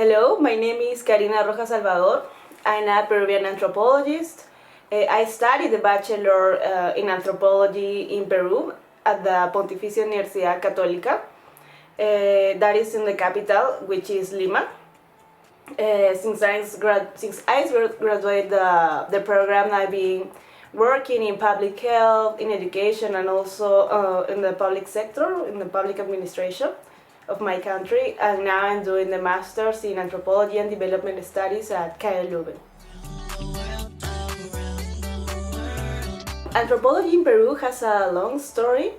Hello, my name is Karina Rojas. I'm a Peruvian anthropologist. I studied the bachelor in anthropology in Peru at the Pontificia Universidad Católica. That is in the capital, which is Lima. Since I graduated the program, I've been working in public health, in education, and also in the public sector, in the public administration of my country. And now I'm doing the master's in anthropology and development studies at KU Leuven. Anthropology in Peru has a long story.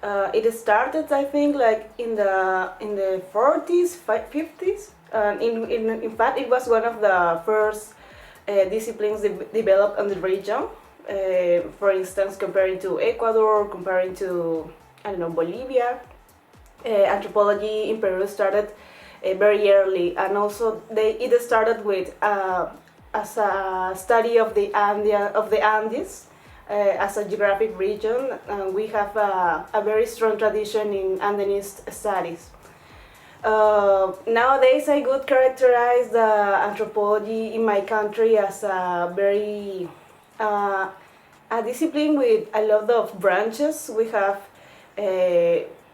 It started, I think, like in the 40s, 50s. In fact, it was one of the first disciplines developed in the region. For instance, comparing to Ecuador, comparing to, Bolivia. Anthropology in Peru started very early, and also it started with as a study of the Andes. As a geographic region, we have a very strong tradition in Andeanist studies. Nowadays, I would characterize the anthropology in my country as a very a discipline with a lot of branches.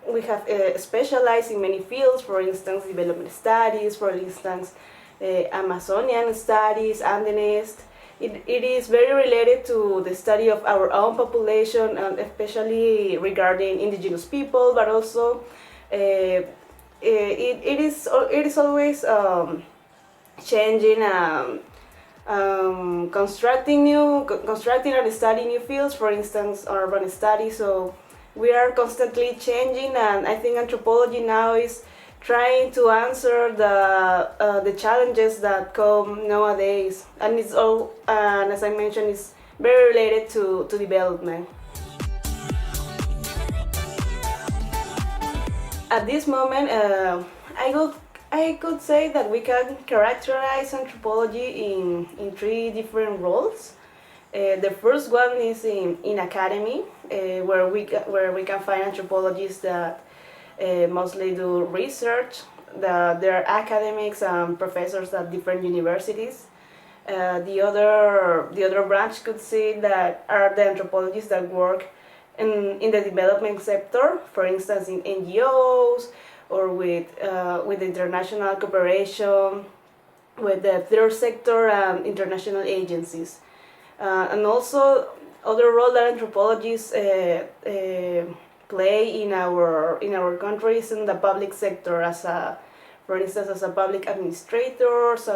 We have specialized in many fields. For instance, development studies. For instance, Amazonian studies, Andeanist. It is very related to the study of our own population, and especially regarding indigenous people, but also it is always changing, constructing and studying new fields. For instance, urban studies. So we are constantly changing, and I think anthropology now is trying to answer the challenges that come nowadays, and it's all, as I mentioned, is very related to development. At this moment, I could say that we can characterize anthropology in three different roles. The first one is in academy, where we can find anthropologists that mostly do research. There are academics and professors at different universities. The other branch could say that are the anthropologists that work in the development sector, for instance in NGOs or with international cooperation, with the third sector and international agencies. And also other role that anthropologists play in our countries in the public sector, for instance, as a public administrators,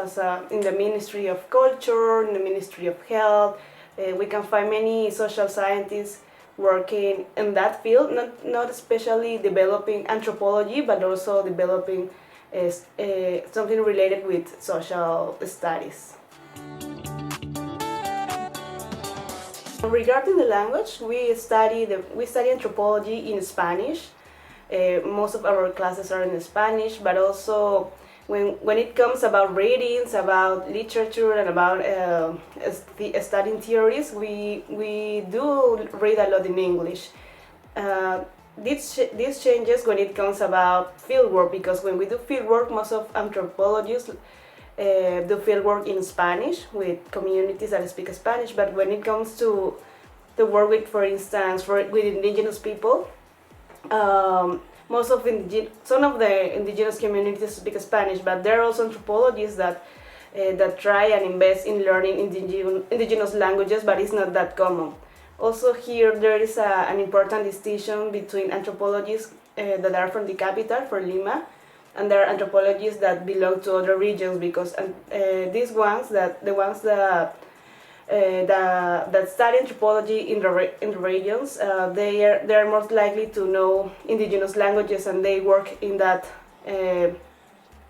in the Ministry of Culture, in the Ministry of Health. We can find many social scientists working in that field, not especially developing anthropology, but also developing something related with social studies. Regarding the language, we study anthropology in Spanish. Most of our classes are in Spanish, but also when it comes about readings, about literature, and about studying theories, we do read a lot in English. This changes when it comes about fieldwork, because when we do fieldwork, most of anthropologists do fieldwork in Spanish with communities that speak Spanish. But when it comes to the work with, for instance, with indigenous people, some of the indigenous communities speak Spanish, but there are also anthropologists that try and invest in learning indigenous languages, but it's not that common. Also here there is an important distinction between anthropologists that are from the capital, from Lima, and there are anthropologists that belong to other regions, because these ones that study anthropology in the regions, they are most likely to know indigenous languages, and they work in that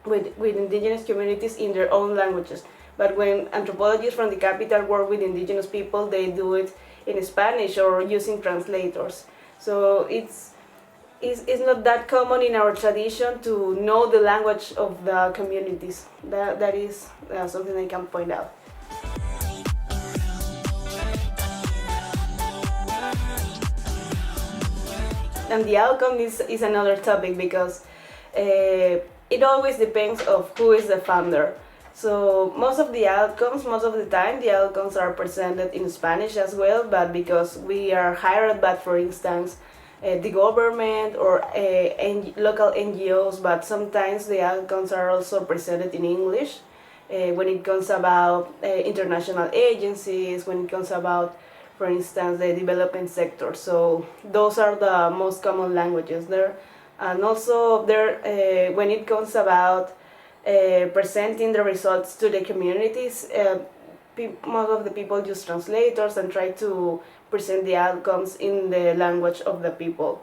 with indigenous communities in their own languages. But when anthropologists from the capital work with indigenous people, they do it in Spanish or using translators. So it's not that common in our tradition to know the language of the communities. That is something I can point out. And the outcome is another topic, because it always depends of who is the founder. So most of the outcomes, most of the time, the outcomes are presented in Spanish as well, but because we are hired by, for instance, the government or local NGOs, but sometimes the outcomes are also presented in English when it comes about international agencies, when it comes about, for instance, the development sector. So those are the most common languages there. And also there, when it comes about presenting the results to the communities, most of the people use translators and try to present the outcomes in the language of the people.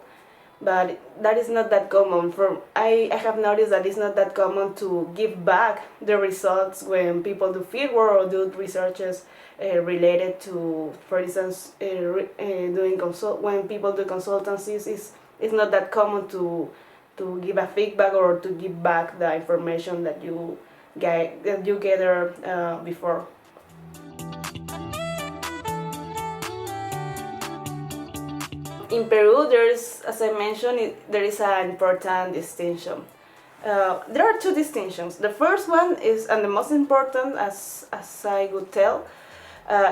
But that is not that common. I have noticed that it's not that common to give back the results when people do fieldwork or do researches related to, for instance, when people do consultancies. It's not that common to give a feedback or to give back the information that you gathered before. In Peru, as I mentioned, there is an important distinction. There are two distinctions. The first one is, and the most important, as I would tell,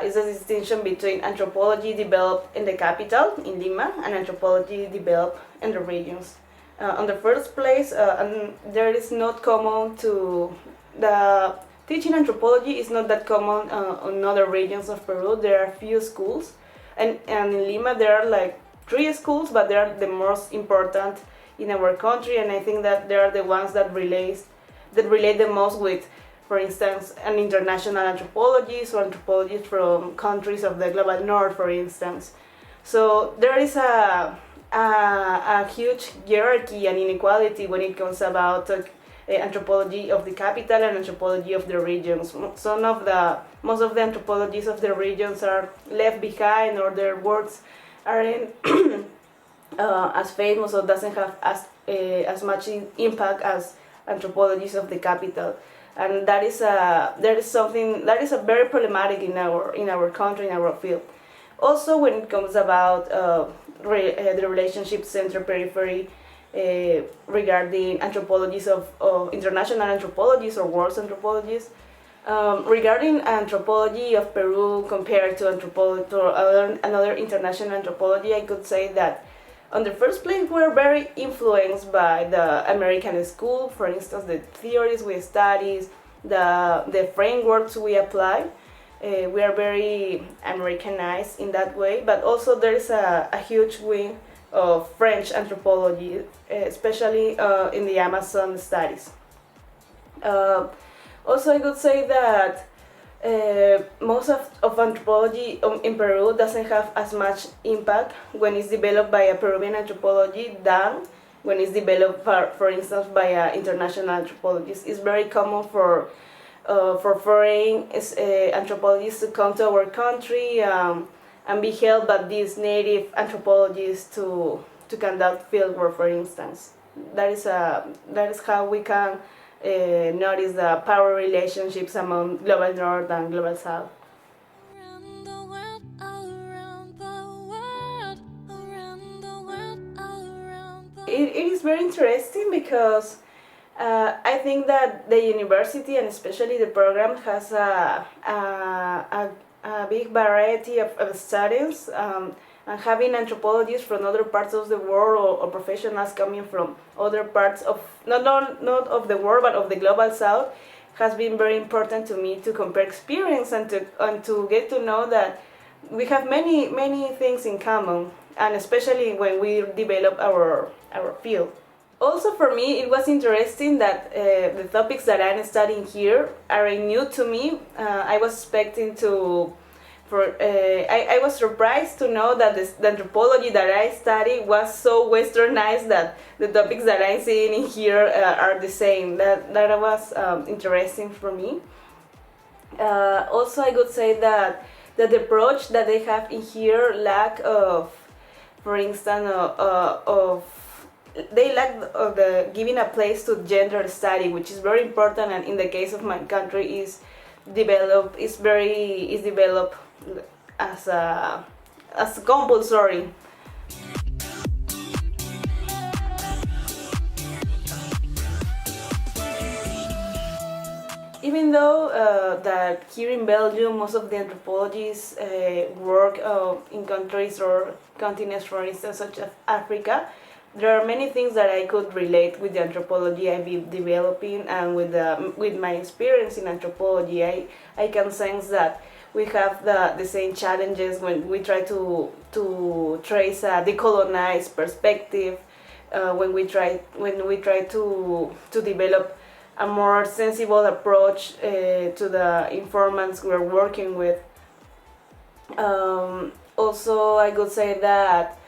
is the distinction between anthropology developed in the capital, in Lima, and anthropology developed in the regions. On the first place, and there is not common to the teaching anthropology is not that common in other regions of Peru. There are few schools, and in Lima there are like 3 schools, but they are the most important in our country, and I think that they are the ones that relate the most with, for instance, an international anthropologist or anthropologists from countries of the global north, for instance. So there is a huge hierarchy and inequality when it comes about anthropology of the capital and anthropology of the regions. Most of the anthropologists of the regions are left behind, or their works aren't as famous or doesn't have as much impact as anthropologists of the capital, and that is something that is very problematic in our country, in our field. Also, when it comes about the relationship center-periphery regarding anthropologists of international anthropologists or world anthropologists. Regarding anthropology of Peru compared to another international anthropology, I could say that on the first place we're very influenced by the American school. For instance, the theories we study, the frameworks we apply. We are very Americanized in that way, but also there is a huge wing of French anthropology, especially in the Amazon studies. Also, I could say that most of anthropology in Peru doesn't have as much impact when it's developed by a Peruvian anthropology than when it's developed, for instance, by an international anthropologist. It's very common for foreign anthropologists to come to our country and be helped by these native anthropologists to conduct fieldwork, for instance. That is how we can notice the power relationships among global north and global south. It is very interesting because I think that the university and especially the program has a big variety of studies, and having anthropologists from other parts of the world or professionals coming from other parts of not of the world but of the global south has been very important to me to compare experience and to get to know that we have many things in common, and especially when we develop our field. Also, for me, it was interesting that the topics that I'm studying here are new to me. I was expecting to. I was surprised to know that the anthropology that I study was so westernized that the topics that I'm seeing in here are the same. That was interesting for me. Also, I could say that the approach that they have in here lack of, for instance, they lack the giving a place to gender study, which is very important, and in the case of my country is developed as compulsory. even though that here in Belgium most of the anthropologists work in countries or continents, for instance, such as Africa, there are many things that I could relate with the anthropology I've been developing, and with my experience in anthropology, I can sense that we have the same challenges when we try to trace a decolonized perspective, when we try to develop a more sensible approach to the informants we're working with. Also, I could say that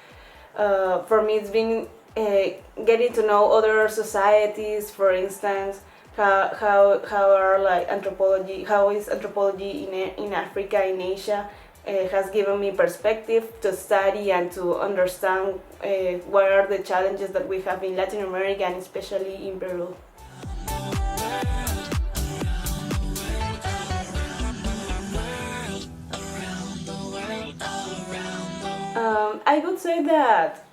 for me it's been getting to know other societies, for instance, how are like anthropology, how is anthropology in Africa, in Asia, has given me perspective to study and to understand what are the challenges that we have in Latin America and especially in Peru. I would say that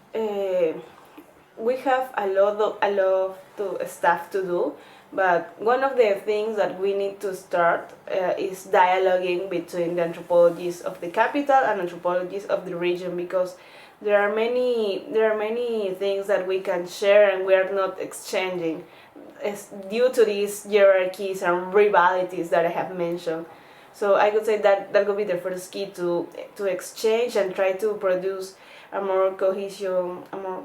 we have a lot of stuff to do, but one of the things that we need to start is dialoguing between the anthropologists of the capital and anthropologists of the region, because there are many things that we can share and we are not exchanging, due to these hierarchies and rivalities that I have mentioned. So I could say that that would be the first key to exchange and try to produce a more cohesion, a more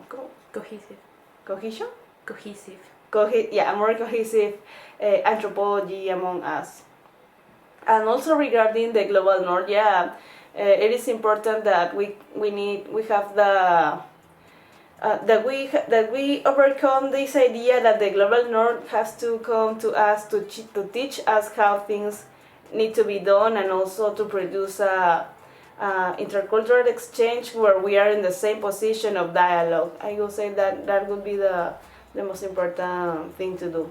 Cohesive. cohesion, Cohesive. yeah, a more cohesive anthropology among us. And also regarding the global north, yeah, it is important that we have that we overcome this idea that the global north has to come to us to teach us how things need to be done, and also to produce a intercultural exchange where we are in the same position of dialogue. I will say that that would be the most important thing to do.